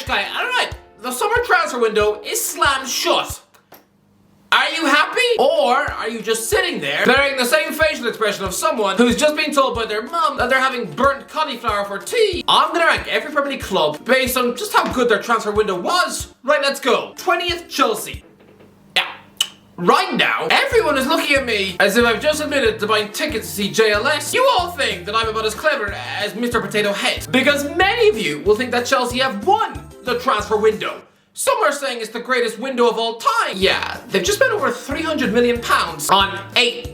guy, alright, the summer transfer window is slammed shut. Are you happy? Or are you just sitting there bearing the same facial expression of someone who's just been told by their mum that they're having burnt cauliflower for tea? I'm gonna rank every Premier League club based on just how good their transfer window was. Right, let's go. 20th, Chelsea. Yeah. Right now, everyone is looking at me as if I've just admitted to buying tickets to see JLS. You all think that I'm about as clever as Mr. Potato Head, because many of you will think that Chelsea have won the transfer window. Some are saying it's the greatest window of all time. Yeah, they've just spent over £300 million on 8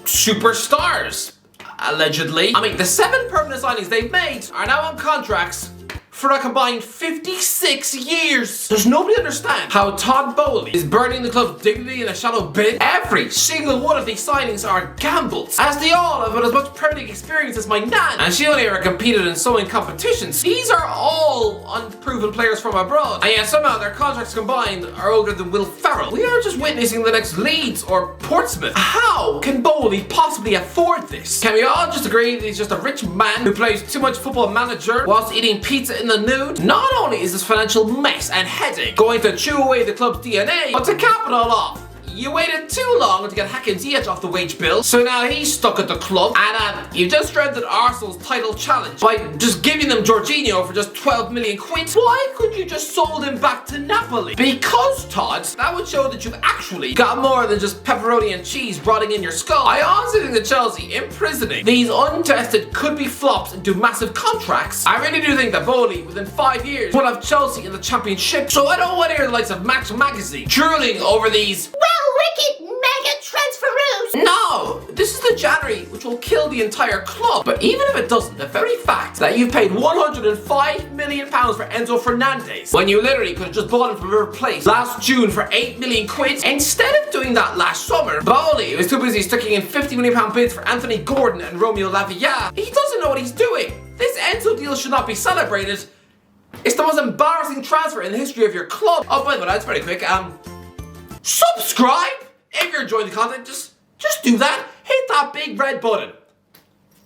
superstars, allegedly. I mean, the 7 permanent signings they've made are now on contracts for a combined 56 years. Does nobody understand how Todd Bowley is burning the club's dignity in a shallow bin? Every single one of these signings are gambles, as they all have had as much Premier League experience as my nan, and she only ever competed in sewing competitions. These are all unproven players from abroad, and yet somehow their contracts combined are older than Will Ferrell. We are just witnessing the next Leeds or Portsmouth. How can Bowley possibly afford this? Can we all just agree that he's just a rich man who plays too much Football Manager whilst eating pizza in the nude? Not only is this financial mess and headache going to chew away the club's DNA, but to cap it all off, you waited too long to get Hakim Ziyech off the wage bill, so now he's stuck at the club, and you just strengthened Arsenal's title challenge by just giving them Jorginho for just 12 million quid. Why could you just sold him back to Napoli? Because, Todd, that would show that you've actually got more than just pepperoni and cheese rotting in your skull. I honestly think that Chelsea imprisoning these untested could-be flops into massive contracts. I really do think that Bowley, within 5 years, will have Chelsea in the Championship, so I don't want to hear the likes of Match Magazine drooling over these wicked mega transferoos. No, this is the January which will kill the entire club. But even if it doesn't, the very fact that you've paid £105 million for Enzo Fernandez when you literally could have just bought him from River Plate last June for 8 million quid, instead of doing that last summer, Bowley was too busy sticking in £50 million bids for Anthony Gordon and Romeo Lavia. He doesn't know what he's doing. This Enzo deal should not be celebrated. It's the most embarrassing transfer in the history of your club. Oh, by the way, that's very quick. Subscribe if you're enjoying the content. Just do that. Hit that big red button.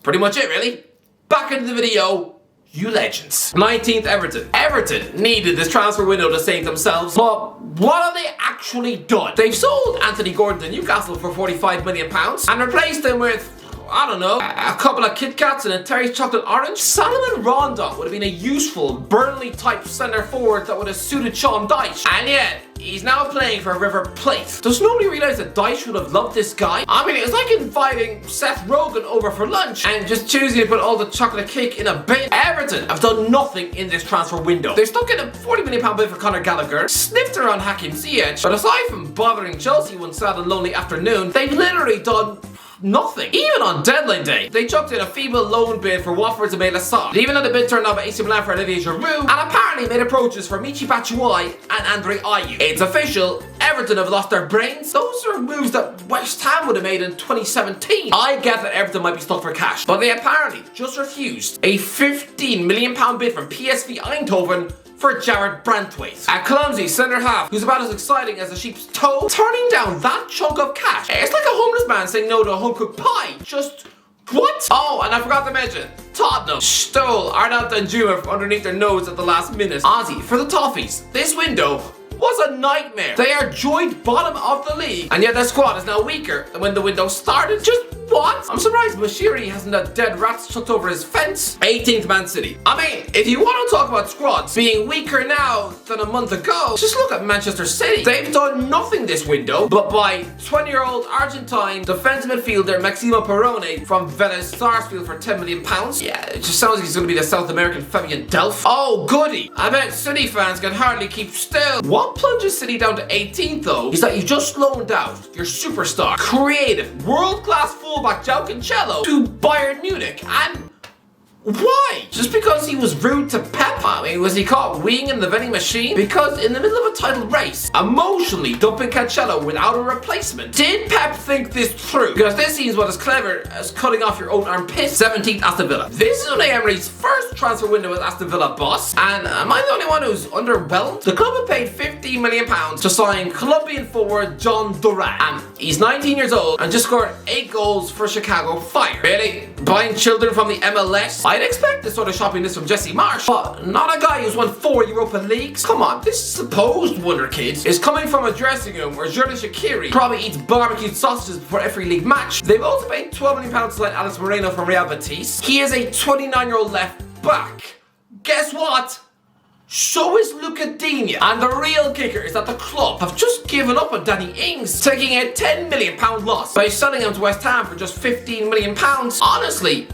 Pretty much it, really. Back into the video, you legends. 19th, Everton. Everton needed this transfer window to save themselves, but what have they actually done? They've sold Anthony Gordon to Newcastle for £45 million and replaced him with, I don't know, a couple of Kit Kats and a Terry's Chocolate Orange. Salomon Rondon would have been a useful Burnley-type centre forward that would have suited Sean Dyche, and yet he's now playing for River Plate. Does nobody realise that Dyche would have loved this guy? I mean, it's like inviting Seth Rogen over for lunch and just choosing to put all the chocolate cake in a bin. Everton have done nothing in this transfer window. They stuck in a £40 million bid for Conor Gallagher, sniffed around Hakim Ziyech, but aside from bothering Chelsea one sad and lonely afternoon, they've literally done nothing. Even on deadline day, they chucked in a feeble loan bid for Watford's Emile Assad. They even had a bid turned up at AC Milan for Olivier Giroud, and apparently made approaches for Michy Batshuayi and Andre Ayew. It's official, Everton have lost their brains. Those are moves that West Ham would have made in 2017. I get that Everton might be stuck for cash, but they apparently just refused a £15 million bid from PSV Eindhoven for Jared Brantwaite, a clumsy centre-half who's about as exciting as a sheep's toe. Turning down that chunk of cash, it's like a homeless man saying no to a home-cooked pie. Just what? Oh, and I forgot to mention, Tottenham stole Arnaud Danjuma from underneath their nose at the last minute. Ozzy, for the Toffees, this window was a nightmare. They are joint bottom of the league, and yet their squad is now weaker than when the window started. Just what? I'm surprised Bashiri hasn't had dead rats chucked over his fence. 18th, Man City. I mean, if you want to talk about squads being weaker now than a month ago, just look at Manchester City. They've done nothing this window but buy 20-year-old Argentine defensive midfielder Maximo Perrone from Vélez Sarsfield for £10 million. Yeah, it just sounds like he's going to be the South American Fabian Delph. Oh, goody. I bet City fans can hardly keep still. What plunges City down to 18th, though, is that you just loaned out your superstar, creative, world-class fullback João Cancelo to Bayern Munich, and why? Just because he was rude to Pep? I mean, was he caught weeing in the vending machine? Because in the middle of a title race, emotionally dumping Cancelo without a replacement. Did Pep think this through? Because this seems what is clever as cutting off your own armpit. 17th, Aston Villa. This is Unai Emery's first transfer window as Aston Villa boss, and am I the only anyone who's underwhelmed? The club have paid £15 million to sign Colombian forward John Duran. He's 19 years old and just scored 8 goals for Chicago Fire. Really? Buying children from the MLS? I'd expect this sort of shopping list from Jesse Marsh, but not a guy who's won 4 Europa Leagues. Come on, this supposed wonder kid is coming from a dressing room where Jordan Shaqiri probably eats barbecued sausages before every league match. They've also paid £12 million to sign Alex Moreno from Real Betis. He is a 29-year-old left back. Guess what? So is Lucadinha. And the real kicker is that the club have just given up on Danny Ings, taking a £10 million loss by selling him to West Ham for just £15 million. Honestly,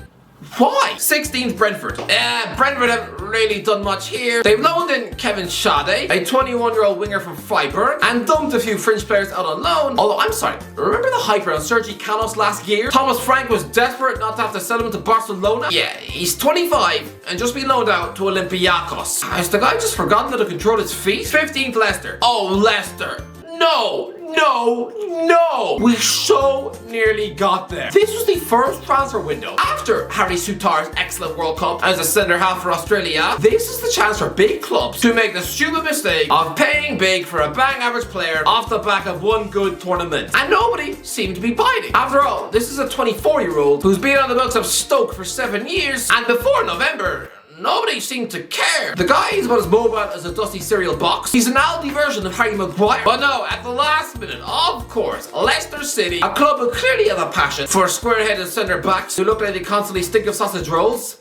why? 16th Brentford. Brentford haven't really done much here. They've loaned in Kevin Schade, a 21-year-old winger from Freiburg, and dumped a few French players out on loan. Although, I'm sorry, remember the hype around Sergi Canos last year? Thomas Frank was desperate not to have to sell him to Barcelona. Yeah, he's 25 and just been loaned out to Olympiacos. Has the guy just forgotten how to control his feet? 15th Leicester. Oh, Leicester. No! We so nearly got there. This was the first transfer window after Harry Souttar's excellent World Cup as a centre half for Australia. This is the chance for big clubs to make the stupid mistake of paying big for a bang average player off the back of one good tournament. And nobody seemed to be biting. After all, this is a 24-year-old who's been on the books of Stoke for 7 years, and before November, nobody seemed to care. The guy is about as mobile as a dusty cereal box. He's an Aldi version of Harry Maguire. But no, at the last minute, of course, Leicester City, a club who clearly have a passion for square-headed centre-backs who look like they constantly stink of sausage rolls,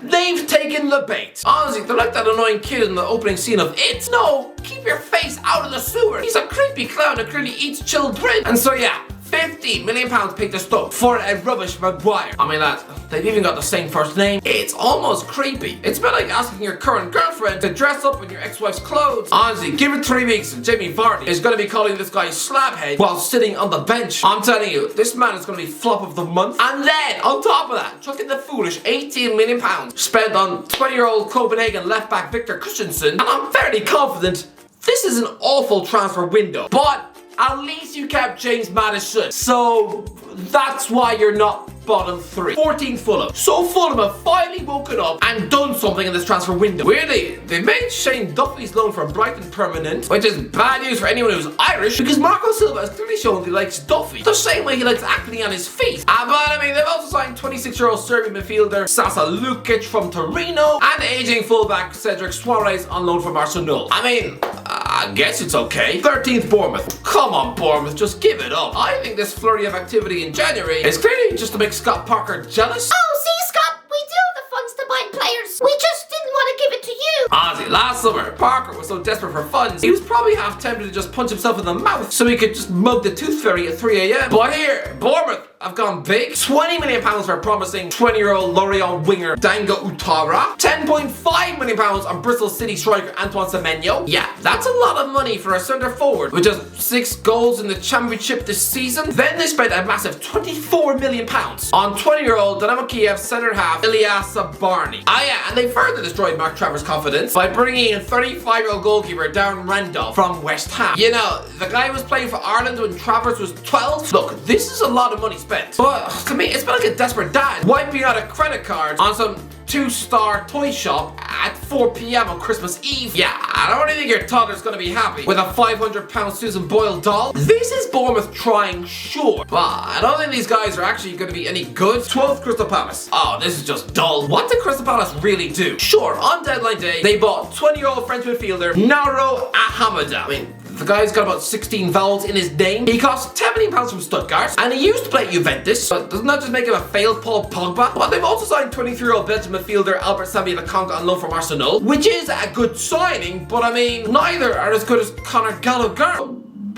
they've taken the bait. Honestly, they're like that annoying kid in the opening scene of It. No, keep your face out of the sewer. He's a creepy clown who clearly eats children. And so yeah, £50 million paid to Stoke for a rubbish Maguire. I mean, lads, they've even got the same first name. It's almost creepy. It's a bit like asking your current girlfriend to dress up in your ex-wife's clothes. Honestly, give it 3 weeks and Jamie Vardy is going to be calling this guy Slabhead while sitting on the bench. I'm telling you, this man is going to be flop of the month. And then, on top of that, chuck in the foolish £18 million spent on 20-year-old Copenhagen left-back Victor Christensen, and I'm fairly confident this is an awful transfer window. But at least you kept James Maddison, so that's why you're not bottom 3. 14th Fulham. So Fulham have finally woken up and done something in this transfer window. Weirdly, they made Shane Duffy's loan from Brighton permanent, which is bad news for anyone who's Irish, because Marco Silva has clearly shown he likes Duffy the same way he likes acne on his feet. But I mean, they've also signed 26-year-old Serbian midfielder Sasa Lukic from Torino and aging fullback Cedric Suarez on loan from Arsenal. I mean, I guess it's okay. 13th Bournemouth. Come on, Bournemouth, just give it up. I think this flurry of activity in January is clearly just to make Scott Parker jealous. Oh, see, Scott, we do have the funds to buy players. We just didn't want to give it to you. Honestly, last summer, Parker was so desperate for funds, he was probably half tempted to just punch himself in the mouth so he could just mug the tooth fairy at 3 a.m. But here, Bournemouth have gone big. £20 million for a promising 20-year-old Lorient winger Dango Utara. £10.5 million on Bristol City striker Antoine Semenyo. Yeah, that's a lot of money for a centre forward with just 6 goals in the championship this season. Then they spent a massive £24 million on 20-year-old Dynamo Kiev centre half Ilya Sabarny. Ah yeah, and they further destroyed Mark Travers' confidence by bringing in 35-year-old goalkeeper Darren Randolph from West Ham. You know, the guy was playing for Ireland when Travers was 12. Look, this is a lot of money spent. But to me, it's been like a desperate dad wiping out a credit card on some 2-star toy shop at 4 p.m. on Christmas Eve. Yeah, I don't really think your toddler's gonna be happy with a £500 Susan Boyle doll. This is Bournemouth trying, sure, but I don't think these guys are actually gonna be any good. 12th Crystal Palace. Oh, this is just dull. What did Crystal Palace really do? Sure, on deadline day, they bought 20-year-old French midfielder Nauro Ahamada. I mean, the guy's got about 16 vowels in his name. He cost £10 million from Stuttgart, and he used to play at Juventus. But doesn't that just make him a failed Paul Pogba? Well, they've also signed 23-year-old Belgian midfielder Albert Sambi Laconga on loan from Arsenal, which is a good signing, but I mean, neither are as good as Conor Gallagher.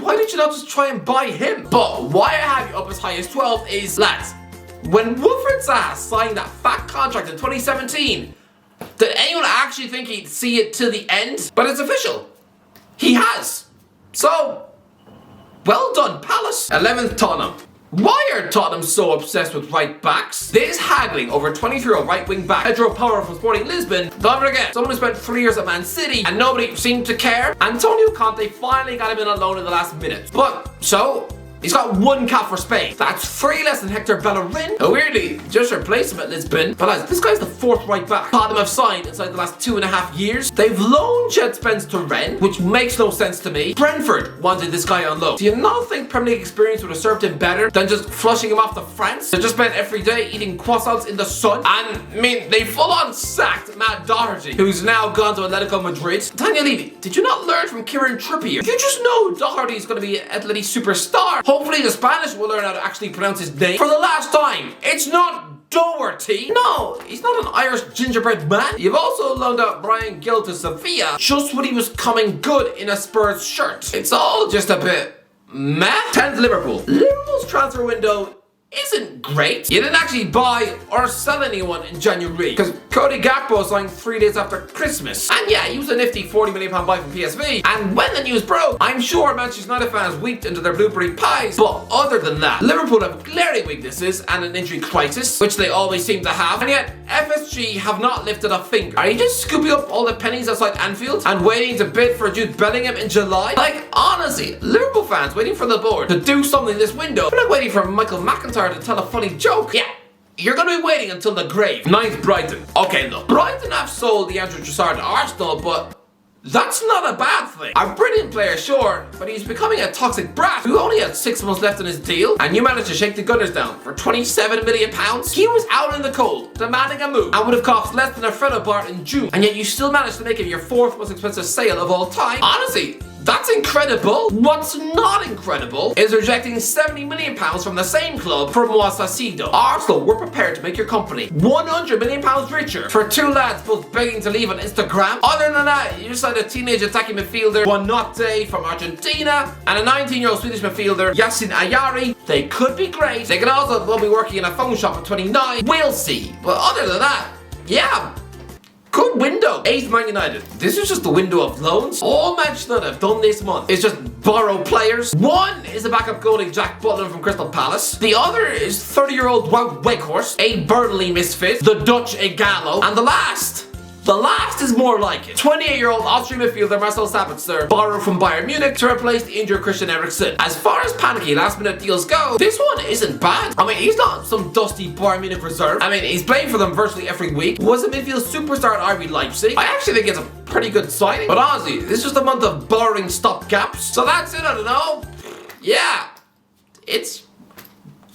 Why did you not just try and buy him? But why I have you up as high as 12 is, lads, when Wilfried Zaha signed that fat contract in 2017, did anyone actually think he'd see it till the end? But it's official. He has. So, well done, Palace. 11th Tottenham. Why are Tottenham so obsessed with right backs? This haggling over 23-year-old right wing back Pedro Porro from Sporting Lisbon. Don't forget, someone who spent 3 years at Man City and nobody seemed to care. Antonio Conte finally got him in on loan in the last minute. But, so, He's got 1 cap for Spain. That's 3 less than Hector Bellerin. Weirdly, just replaced him at Lisbon. But lads, this guy's the 4th right back Tottenham have signed inside the last 2.5 years. They've loaned Jed Spence to Rennes, which makes no sense to me. Brentford wanted this guy on loan. Do you not think Premier League experience would have served him better than just flushing him off to France? They just spent every day eating croissants in the sun. And, I mean, they full-on sacked Matt Doherty, who's now gone to Atletico Madrid. Daniel Levy, did you not learn from Kieran Trippier? You just know Doherty is going to be an Atleti superstar. Hopefully the Spanish will learn how to actually pronounce his name for the last time. It's not Doherty. No, he's not an Irish gingerbread man. You've also loaned out Brian Gill to Sevilla just when he was coming good in a Spurs shirt. It's all just a bit meh. 10th Liverpool. Liverpool's transfer window isn't great. You didn't actually buy or sell anyone in January because Cody Gakpo signed 3 days after Christmas. And yeah, he was a nifty £40 million buy from PSV. And when the news broke, I'm sure Manchester United fans weeped into their blueberry pies. But other than that, Liverpool have glaring weaknesses and an injury crisis, which they always seem to have. And yet, FSG have not lifted a finger. Are you just scooping up all the pennies outside Anfield and waiting to bid for Jude Bellingham in July? Like, honestly, Liverpool fans waiting for the board to do something this window. They're like waiting for Michael McIntyre to tell a funny joke. Yeah, you're going to be waiting until the grave. 9th, Brighton. Okay, look, Brighton have sold Leandro Trossard to Arsenal, but that's not a bad thing. A brilliant player, sure, but he's becoming a toxic brat who only had 6 months left on his deal, and you managed to shake the Gunners down for £27 million. He was out in the cold, demanding a move, and would have cost less than a Fredo Bart in June, and yet you still managed to make him your 4th most expensive sale of all time. Honestly, that's incredible. What's not incredible is rejecting £70 million from the same club for Moisa Sido. Arsenal were prepared to make your company £100 million richer for 2 lads both begging to leave on Instagram. Other than that, you signed a teenage attacking midfielder, Buonanotte from Argentina, and a 19-year-old Swedish midfielder, Yasin Ayari. They could be great. They could also both be working in a phone shop at 29. We'll see. But other than that, yeah, good window. 8th, Man United. This is just the window of loans. All Manchester United have done this month is just borrow players. One is a backup goalie, Jack Butland from Crystal Palace. The other is 30-year-old Wout Weghorst, a Burnley misfit, the Dutch Igalo, and the last is more like it. 28-year-old Austrian midfielder Marcel Sabitzer, borrowed from Bayern Munich to replace the injured Christian Eriksen. As far as panicky last-minute deals go, this one isn't bad. I mean, he's not some dusty Bayern Munich reserve. I mean, he's playing for them virtually every week. Was a midfield superstar at RB Leipzig. I actually think it's a pretty good signing. But honestly, this is just a month of borrowing stopgaps. So that's it, I don't know. Yeah, it's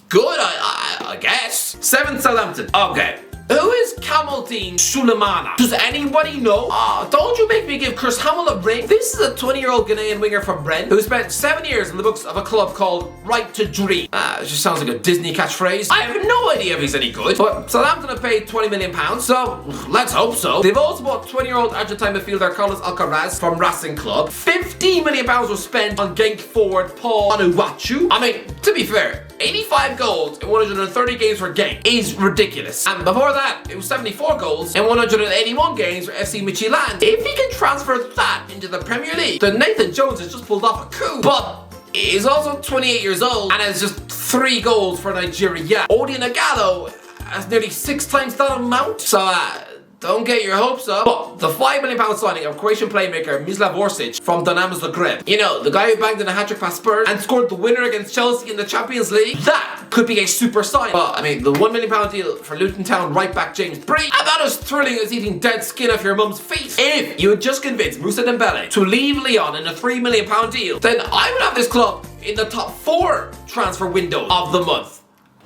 good, I guess. 7th, Southampton. Okay. Who is Kamaldeen Sulemana? Does anybody know? Don't you make me give Chris Hamill a ring. This is a 20-year-old Ghanaian winger from Rennes who spent 7 years in the books of a club called Right to Dream. It just sounds like a Disney catchphrase. I have no idea if he's any good, but Southampton have paid £20 million, so let's hope so. They've also bought 20-year-old Argentine midfielder Carlos Alcaraz from Racing Club. £15 million was spent on Genk forward Paul Onuachu. I mean, to be fair, 85 goals in 130 games for Genk is ridiculous. And before that, it was 74 goals in 181 games for FC Midtjylland. If he can transfer that into the Premier League, then Nathan Jones has just pulled off a coup. But he's also 28 years old and has just 3 goals for Nigeria. Odion Igalo has nearly 6 times that amount. So, don't get your hopes up. But the £5 million signing of Croatian playmaker Mislav Orsic from Dinamo Zagreb, you know, the guy who banged in a hat-trick past Spurs and scored the winner against Chelsea in the Champions League, that could be a super sign. But I mean, the £1 million deal for Luton Town right back James Bree, about as thrilling as eating dead skin off your mum's face. If you had just convinced Moussa Dembele to leave Lyon in a £3 million deal, then I would have this club in the top 4 transfer window of the month.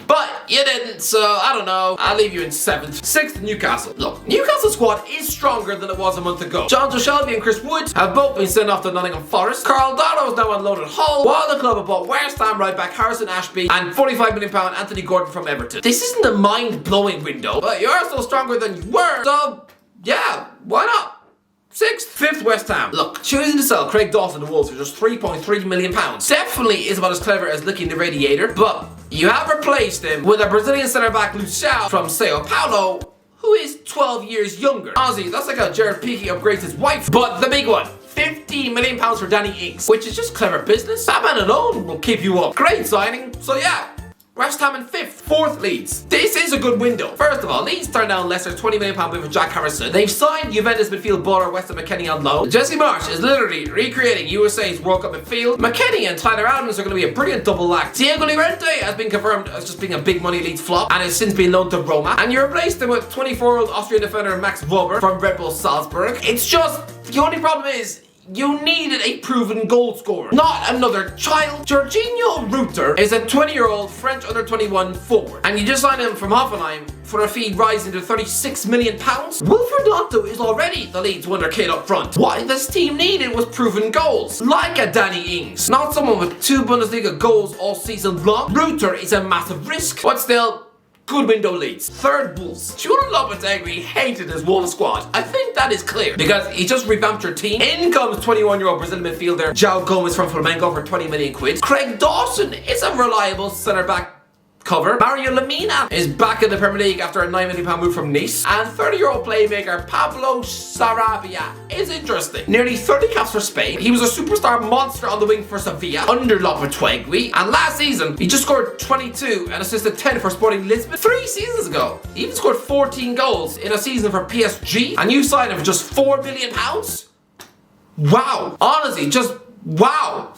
But you didn't, so I don't know. I'll leave you in 7th. 6th, Newcastle. Look, Newcastle's squad is stronger than it was a month ago. John Shelby and Chris Wood have both been sent off to Nottingham Forest. Carl Darrow is now on loan at Hull, while the club have bought West Ham right back Harrison Ashby and £45 million Anthony Gordon from Everton. This isn't a mind-blowing window, but you're still stronger than you were, so yeah, why not? 6th, 5th, West Ham. Look, choosing to sell Craig Dawson to Wolves for just £3.3 million definitely is about as clever as licking the radiator, but you have replaced him with a Brazilian centre-back Luciao from Sao Paulo, who is 12 years younger. Honestly, that's like how Jared Piqué upgrades his wife. But the big one, £15 million for Danny Ings, which is just clever business. That man alone will keep you up. Great signing, so yeah, West Ham in 5th. 4th, Leeds. This is a good window. First of all, Leeds turned down Leicester's £20 million bid for Jack Harrison. They've signed Juventus midfield baller Weston McKennie on loan. Jesse Marsch is literally recreating USA's World Cup midfield. McKennie and Tyler Adams are going to be a brilliant double act. Diego Llorente has been confirmed as just being a big money Leeds flop and has since been loaned to Roma. And you replaced him with 24-year-old Austrian defender Max Wober from Red Bull Salzburg. It's just, the only problem is, you needed a proven goal scorer, not another child. Jorginho Rutter is a 20-year-old French under-21 forward, and you just signed him from Hoffenheim for a fee rising to £36 million. Wilfred Otto is already the Leeds wonder kid up front. What this team needed was proven goals, like a Danny Ings, not someone with 2 Bundesliga goals all season long. Rutter is a massive risk, but still, good window Leeds. 3rd, Wolves. Julian Lopetegui hated his Wolves squad. I think that is clear because he just revamped your team. In comes 21-year-old Brazilian midfielder João Gomes from Flamengo for 20 million quid. Craig Dawson is a reliable centre-back cover. Mario Lemina is back in the Premier League after a £9 million move from Nice. And 30-year-old playmaker Pablo Sarabia is interesting. Nearly 30 caps for Spain. He was a superstar monster on the wing for Sevilla under Lopetegui. And last season, he just scored 22 and assisted 10 for Sporting Lisbon. 3 seasons ago, he even scored 14 goals in a season for PSG. And you signed him for just £4 million? Wow. Honestly, just wow.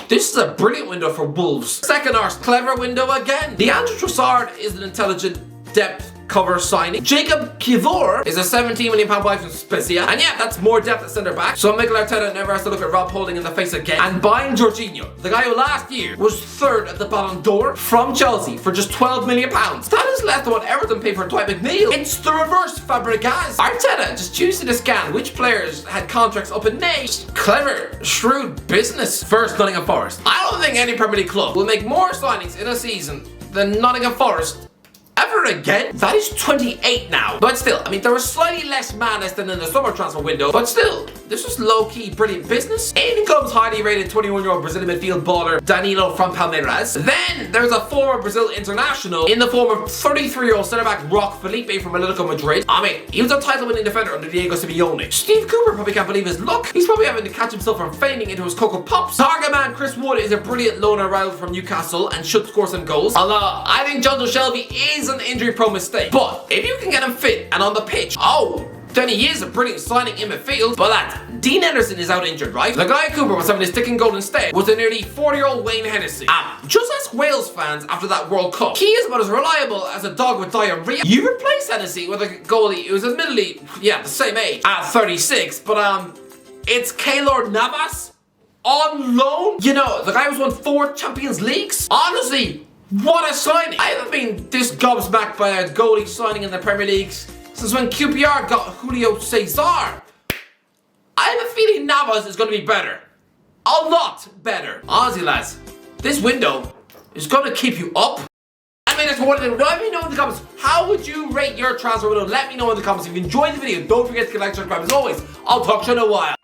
This is a brilliant window for Wolves. 2nd, Ars, clever window again. Leandro Trossard is an intelligent depth cover signing. Jacob Kivior is a £17 million buy from Spezia. And yeah, that's more depth at centre back. So Mikel Arteta never has to look at Rob Holding in the face again. And buying Jorginho, the guy who last year was 3rd at the Ballon d'Or from Chelsea for just £12 million. That is less than what Everton paid for Dwight McNeil. It's the reverse Fabregas. Arteta just choosing to scan which players had contracts up in May. Clever, shrewd business. 1st, Nottingham Forest. I don't think any Premier League club will make more signings in a season than Nottingham Forest ever again. That is 28 now. But still, I mean, there was slightly less madness than in the summer transfer window. But still, this was low-key brilliant business. In comes highly rated 21-year-old Brazilian midfield baller Danilo from Palmeiras. Then there's a former Brazil international in the form of 33-year-old centre-back Roque Felipe from Atletico Madrid. I mean, he was a title-winning defender under Diego Simeone. Steve Cooper probably can't believe his luck. He's probably having to catch himself from fainting into his Cocoa Pops. Target man Chris Wood is a brilliant loaner rival from Newcastle and should score some goals. Although, I think Jonjo Shelvey is an injury-prone mistake. But if you can get him fit and on the pitch, then he is a brilliant signing in midfield. But lad, Dean Henderson is out injured, right? The guy Cooper was having his stick and goal instead was the nearly 40-year-old Wayne Hennessy. Just ask Wales fans after that World Cup. He is about as reliable as a dog with diarrhea. You replace Hennessy with a goalie who's admittedly, the same age, at 36, but it's Keylor Navas on loan. You know, the guy who's won 4 Champions Leagues. Honestly, what a signing! I haven't been this gobsmacked by a goalie signing in the Premier League since when QPR got Julio Cesar. I have a feeling Navas is going to be better. A lot better. Honestly, lads, this window is going to keep you up. I mean, that's one of them. Let me know in the comments, how would you rate your transfer window? Let me know in the comments. If you enjoyed the video, don't forget to like, subscribe. As always, I'll talk to you in a while.